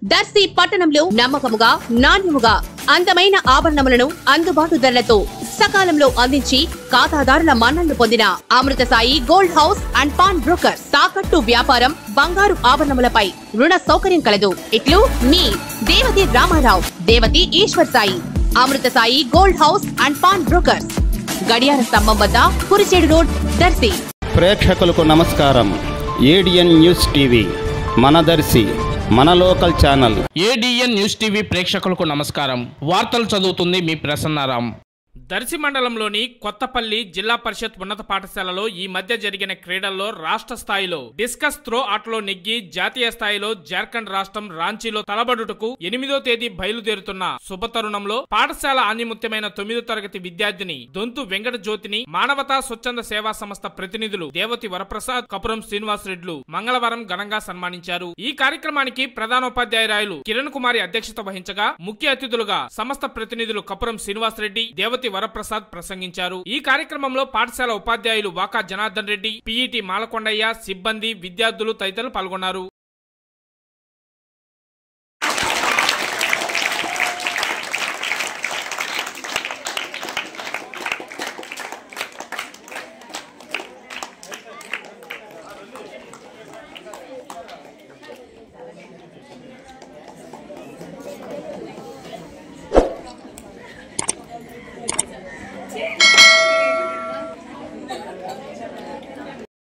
దర్శి పట్టణంలో నమ్మకముగా నాణ్యముగా అందమైన ఆభరణములను అందుబాటు ధరలతో సకాలంలో అందించి ఖాతాదారుల మన్ననలు పొందిన Amruthasai gold house and pawn brokers. తాకట్టు వ్యాపారం, బంగారు ఆభరణములపై రుణ సౌకర్యం కలదు. ఇట్లు మీ Devathi Ramarao, Devathi Eshwar Sai. Amruthasai gold house and pawn brokers, గడియార స్తంభం వద్ద, కురిచేడు రోడ్, దర్శి. ప్రేక్షకులకు నమస్కారం. ఏడిఎన్ న్యూస్ టీవీ మన దర్శి, మన local channel. ADN news TV ప్రేక్షకులకు నమస్కారం. వార్తలు చదువుతుంది మీ ప్రసన్నారాం. దర్శి మండలంలోని కొత్తపల్లి జిల్లా పరిషత్ ఉన్నత పాఠశాలలో ఈ మధ్య జరిగిన క్రీడల్లో రాష్ట్ర స్థాయిలో డిస్కస్ త్రో ఆటలో నెగ్గి జాతీయ స్థాయిలో జార్ఖండ్ రాష్ట్రం రాంచీలో తలబడుటకు 8వ తేదీ బయలుదేరుతున్న శుభతరుణంలో పాఠశాల ఆనిముత్యమైన 9వ తరగతి విద్యార్థిని దొంతు వెంకట జ్యోతిని మానవతా స్వచ్ఛంద సేవా సంస్థ ప్రతినిధులు దేవతి వరప్రసాద్, కపురం శ్రీనివాస్ రెడ్లు మంగళవారం ఘనంగా సన్మానించారు. ఈ కార్యక్రమానికి ప్రధానోపాధ్యాయురాయలు కిరణ్ కుమారి అధ్యక్షత వహించగా ముఖ్య అతిథులుగా సంస్థ ప్రతినిధులు కపురం శ్రీనివాస్ రెడ్డి, దేవతి వరప్రసాద్ ప్రసంగించారు. ఈ కార్యక్రమంలో పాఠశాల ఉపాధ్యాయులు వాకా జనార్దన్ రెడ్డి, పిఈటి మాలకొండయ్య, సిబ్బంది, విద్యార్థులు తదితరులు పాల్గొన్నారు.